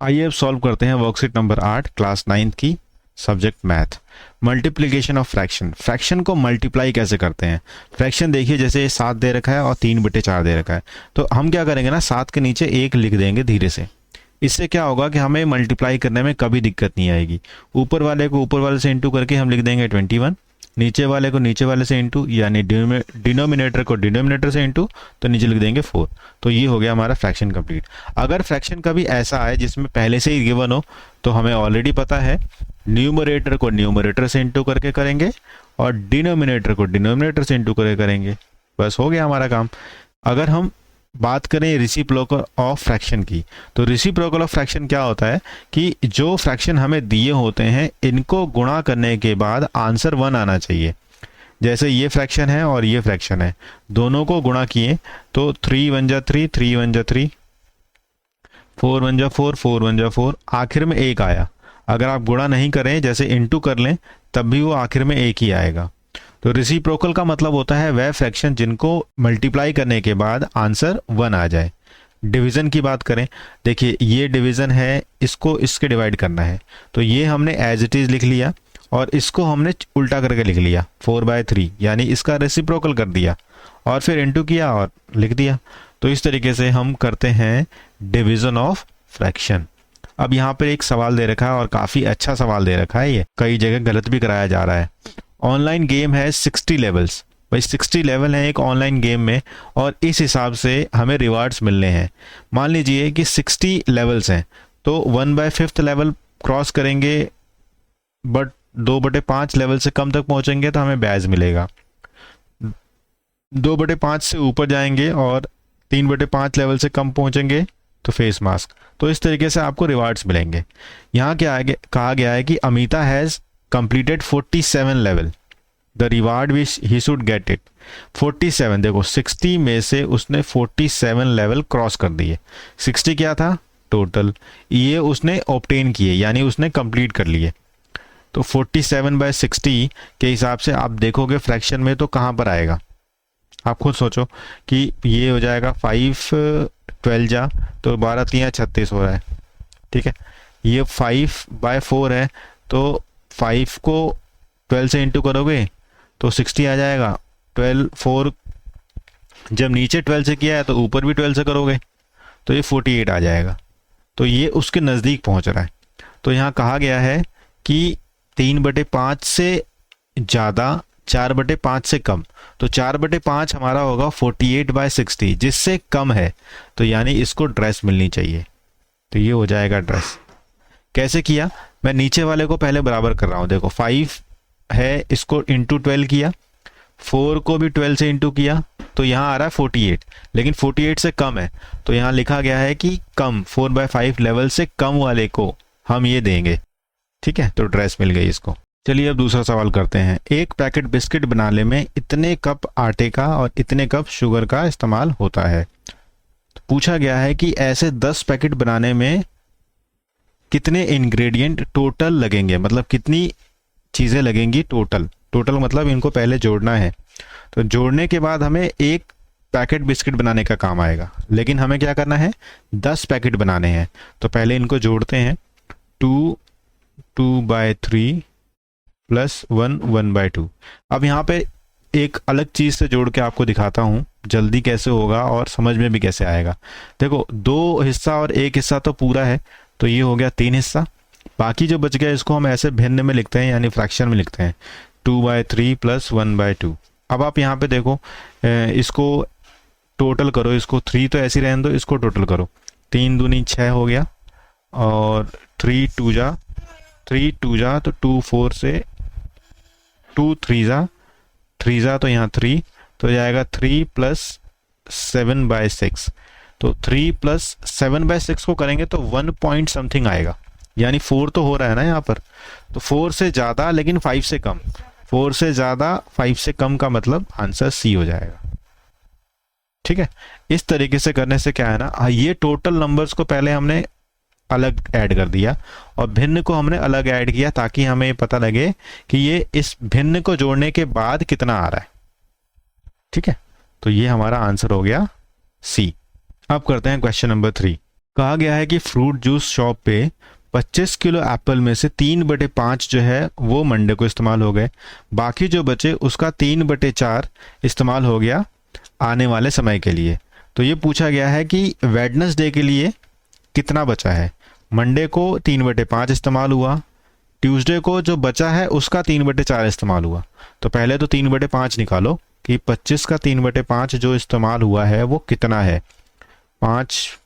आइए अब सॉल्व करते हैं वर्कशीट नंबर 8 क्लास 9 की subject math. Multiplication of fraction. Fraction को मल्टीप्लाई कैसे करते हैं। फ्रैक्शन देखिए जैसे 7 दे रखा है और 3/4 दे रखा है, तो हम क्या करेंगे ना 7 के नीचे 1 लिख देंगे धीरे से। इससे क्या होगा कि हमें मल्टीप्लाई करने में कभी दिक्कत नहीं आएगी। ऊपर वाले को ऊपर वाले से इंटू करके हम लिख देंगे 21, नीचे वाले को नीचे वाले से इंटू, यानी डिनोमिनेटर को डिनोमिनेटर से इंटू, तो नीचे लिख देंगे 4। तो ये हो गया हमारा फ्रैक्शन कंप्लीट। अगर फ्रैक्शन कभी ऐसा आए जिसमें पहले से ही गिवन हो, तो हमें ऑलरेडी पता है न्यूमरेटर को न्यूमरेटर से इंटू करके करेंगे और डिनोमिनेटर को डिनोमिनेटर से इंटू करके करेंगे, बस हो गया हमारा काम। अगर हम बात करें रेसिप्रोकल ऑफ फ्रैक्शन की, तो रेसिप्रोकल ऑफ फ्रैक्शन क्या होता है कि जो फ्रैक्शन हमें दिए होते हैं इनको गुणा करने के बाद आंसर 1 आना चाहिए। जैसे ये फ्रैक्शन है और ये फ्रैक्शन है, दोनों को गुणा किए तो 3 1 जा 3, 3 1 जा 3, 4 1 जा 4, 4 1 जा 4, आखिर में 1 आया। अगर आप गुणा नहीं करें, जैसे इंटू कर लें, तब भी वो आखिर में 1 ही आएगा। तो रेसिप्रोकल का मतलब होता है वह फ्रैक्शन जिनको मल्टीप्लाई करने के बाद आंसर 1 आ जाए। डिवीज़न की बात करें, देखिए ये डिवीज़न है, इसको इसके डिवाइड करना है, तो ये हमने एज इट इज़ लिख लिया और इसको हमने उल्टा करके लिख लिया 4/3, यानी इसका रेसिप्रोकल कर दिया और फिर इंटू किया और लिख दिया। तो इस तरीके से हम करते हैं डिवीज़न ऑफ फ्रैक्शन। अब यहाँ पर एक सवाल दे रखा है और काफ़ी अच्छा सवाल दे रखा है, ये कई जगह गलत भी कराया जा रहा है। ऑनलाइन गेम है 60 लेवल्स, भाई 60 लेवल हैं एक ऑनलाइन गेम में और इस हिसाब से हमें रिवार्ड्स मिलने हैं। मान लीजिए कि 60 लेवल्स हैं, तो 1/5 लेवल क्रॉस करेंगे बट 2/5 लेवल से कम तक पहुंचेंगे तो हमें बैज मिलेगा। 2/5 से ऊपर जाएंगे और 3/5 लेवल से कम पहुंचेंगे तो फेस मास्क। तो इस तरीके से आपको रिवार्ड्स मिलेंगे। यहाँ क्या कहा गया है कि Amita has completed 47 level, the reward which he should get it 47। देखो 60 में से उसने 47 लेवल क्रॉस कर दिए। 60 क्या था टोटल, ये उसने ऑब्टेन किए यानी उसने कंप्लीट कर लिए। तो 47/60 के हिसाब से आप देखोगे फ्रैक्शन में तो कहाँ पर आएगा, आप खुद सोचो कि ये हो जाएगा 5 12 जा तो 12 3 36 हो रहा है, ठीक है। ये 5/4 है, तो 5 को 12 से इंटू करोगे तो 60 आ जाएगा। 12 4 जब नीचे 12 से किया है तो ऊपर भी 12 से करोगे तो ये 48 आ जाएगा। तो ये उसके नज़दीक पहुंच रहा है। तो यहाँ कहा गया है कि 3/5 से ज़्यादा 4/5 से कम, तो 4/5 हमारा होगा 48/60, जिससे कम है तो यानी इसको ड्रेस मिलनी चाहिए। तो ये हो जाएगा ड्रेस। कैसे किया, मैं नीचे वाले को पहले बराबर कर रहा हूँ। देखो 5 है, इसको इंटू 12 किया, 4 को भी 12 से इंटू किया, तो यहाँ आ रहा है 48, लेकिन 48 से कम है तो यहाँ लिखा गया है कि कम 4/5 लेवल से कम वाले को हम ये देंगे, ठीक है। तो ड्रेस मिल गई इसको। चलिए अब दूसरा सवाल करते हैं। एक पैकेट बिस्किट बनाने में इतने कप आटे का और इतने कप शुगर का इस्तेमाल होता है। तो पूछा गया है कि ऐसे 10 पैकेट बनाने में कितने इंग्रेडिएंट टोटल लगेंगे, मतलब कितनी चीज़ें लगेंगी टोटल। टोटल मतलब इनको पहले जोड़ना है, तो जोड़ने के बाद हमें एक पैकेट बिस्किट बनाने का काम आएगा, लेकिन हमें क्या करना है 10 पैकेट बनाने हैं। तो पहले इनको जोड़ते हैं, 2 2/3 प्लस 1 1/2। अब यहाँ पे एक अलग चीज़ से जोड़ के आपको दिखाता हूँ जल्दी कैसे होगा और समझ में भी कैसे आएगा। देखो 2 हिस्सा और 1 हिस्सा तो पूरा है, तो ये हो गया 3 हिस्सा। बाकी जो बच गया इसको हम ऐसे भिन्न में लिखते हैं यानी फ्रैक्शन में लिखते हैं, 2/3 प्लस 1/2। अब आप यहाँ पे देखो, इसको टोटल करो, इसको 3 तो ऐसे रहने दो, इसको टोटल करो। 3 दूनी 6 हो गया और 3 2 जा तो 2 4 से 2 3 जा तो यहाँ 3, तो जाएगा 3 प्लस 7/6। तो 3 प्लस 7/6 को करेंगे तो 1 पॉइंट समथिंग आएगा, यानी 4 तो हो रहा है ना यहाँ पर। तो 4 से ज़्यादा लेकिन 5 से कम, 4 से ज़्यादा 5 से कम का मतलब आंसर सी हो जाएगा, ठीक है। इस तरीके से करने से क्या है ना, ये टोटल नंबर्स को पहले हमने अलग ऐड कर दिया और भिन्न को हमने अलग ऐड किया, ताकि हमें पता लगे कि ये इस भिन्न को जोड़ने के बाद कितना आ रहा है, ठीक है। तो ये हमारा आंसर हो गया सी। अब करते हैं क्वेश्चन नंबर 3। कहा गया है कि फ्रूट जूस शॉप पे 25 किलो एप्पल में से 3/5 जो है वो मंडे को इस्तेमाल हो गए, बाकी जो बचे उसका 3/4 इस्तेमाल हो गया आने वाले समय के लिए। तो ये पूछा गया है कि वेडनेसडे के लिए कितना बचा है। मंडे को 3/5 इस्तेमाल हुआ, ट्यूसडे को जो बचा है उसका 3/4 इस्तेमाल हुआ। तो पहले तो 3/5 निकालो कि 25 का 3/5 जो इस्तेमाल हुआ है वो कितना है। 5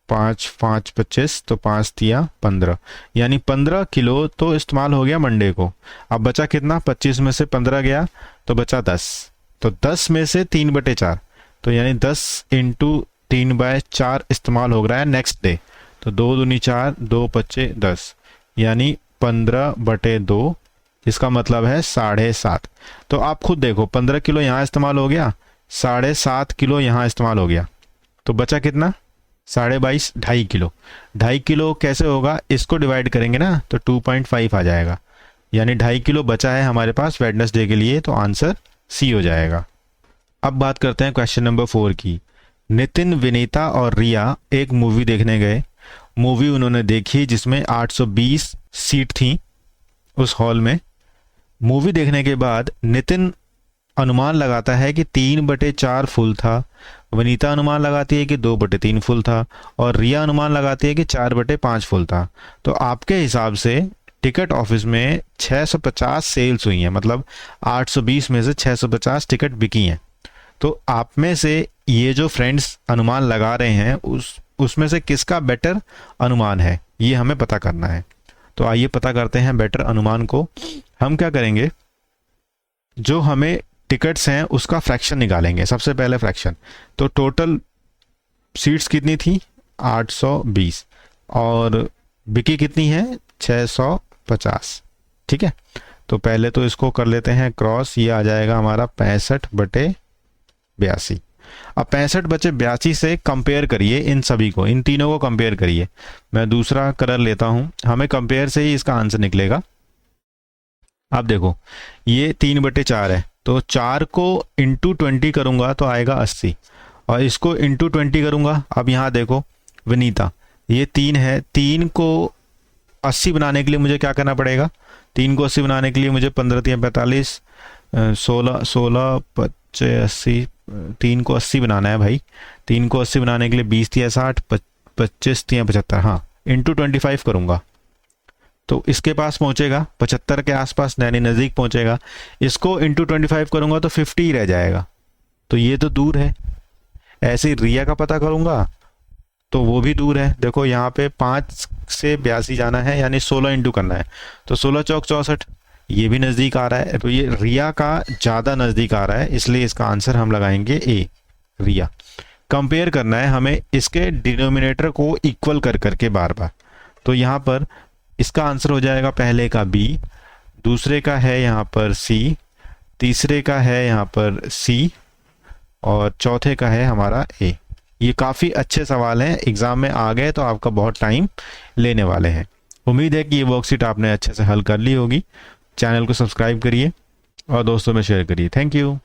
5 5 25, तो 5 तिया 15, यानी 15 किलो तो इस्तेमाल हो गया मंडे को। अब बचा कितना, 25 में से 15 गया तो बचा 10, तो 10 में से 3/4, तो यानी 10 इंटू 3/4 इस्तेमाल हो रहा है नेक्स्ट डे। तो 2 दूनी 4, 2 पच्चे 10, यानी 15/2, इसका मतलब है 7.5। तो आप खुद देखो, 15 किलो यहाँ इस्तेमाल हो गया, 7.5 किलो यहाँ इस्तेमाल हो गया, तो बचा कितना, 22.5, 2.5 किलो। 2.5 किलो कैसे होगा, इसको डिवाइड करेंगे ना तो 2.5 आ जाएगा, यानी 2.5 किलो बचा है हमारे पास वेडनेसडे के लिए, तो आंसर सी हो जाएगा। अब बात करते हैं क्वेश्चन नंबर 4 की। नितिन, विनीता और रिया एक मूवी देखने गए। मूवी उन्होंने देखी जिसमें 820 सीट थी उस हॉल में। मूवी देखने के बाद नितिन अनुमान लगाता है कि 3/4 फुल था, वनीता अनुमान लगाती है कि 2/3 फुल था, और रिया अनुमान लगाती है कि 4/5 फुल था। तो आपके हिसाब से टिकट ऑफिस में 650 सेल्स हुई हैं, मतलब 820 में से 650 टिकट बिकी हैं। तो आप में से ये जो फ्रेंड्स अनुमान लगा रहे हैं उसमें से किसका बेटर अनुमान है, ये हमें पता करना है। तो आइए पता करते हैं बेटर अनुमान को। हम क्या करेंगे, जो हमें टिकट्स हैं उसका फ्रैक्शन निकालेंगे। सबसे पहले फ्रैक्शन, तो टोटल सीट्स कितनी थी, 820, और बिकी कितनी है, 650। ठीक है, तो पहले तो इसको कर लेते हैं क्रॉस, ये आ जाएगा हमारा 65/82। अब 65/82 से कंपेयर करिए इन सभी को, इन तीनों को कंपेयर करिए। मैं दूसरा कलर लेता हूं, हमें कंपेयर से ही इसका आंसर निकलेगा। अब देखो, ये 3/4 है, तो 4 को इंटू 20 करूंगा तो आएगा 80, और इसको इंटू 20 करूंगा। अब यहाँ देखो विनीता, ये 3 है, 3 को 80 बनाने के लिए मुझे क्या करना पड़ेगा, 3 को 80 बनाने के लिए मुझे 15 3 45, 16 16 85, 3 को 80 बनाना है भाई। 3 को 80 बनाने के लिए 20 3 60, 25 3 75, हाँ, इंटू 25 करूंगा तो इसके पास पहुंचेगा 75 के आसपास, यानी नज़दीक पहुंचेगा। इसको इंटू 25 करूंगा तो 50 ही रह जाएगा, तो ये तो दूर है। ऐसे ही रिया का पता करूंगा तो वो भी दूर है। देखो यहाँ पे 5 से 82 जाना है, यानी 16 इंटू करना है, तो 16 चौक 64, ये भी नज़दीक आ रहा है। तो ये रिया का ज़्यादा नज़दीक आ रहा है, इसलिए इसका आंसर हम लगाएंगे ए, रिया। कंपेयर करना है हमें इसके डिनोमिनेटर को इक्वल कर करके बार बार। तो यहाँ पर इसका आंसर हो जाएगा पहले का बी, दूसरे का है यहाँ पर सी, तीसरे का है यहाँ पर सी, और चौथे का है हमारा ए। ये काफ़ी अच्छे सवाल हैं, एग्ज़ाम में आ गए तो आपका बहुत टाइम लेने वाले हैं। उम्मीद है कि ये वर्कशीट आपने अच्छे से हल कर ली होगी। चैनल को सब्सक्राइब करिए और दोस्तों में शेयर करिए। Thank you.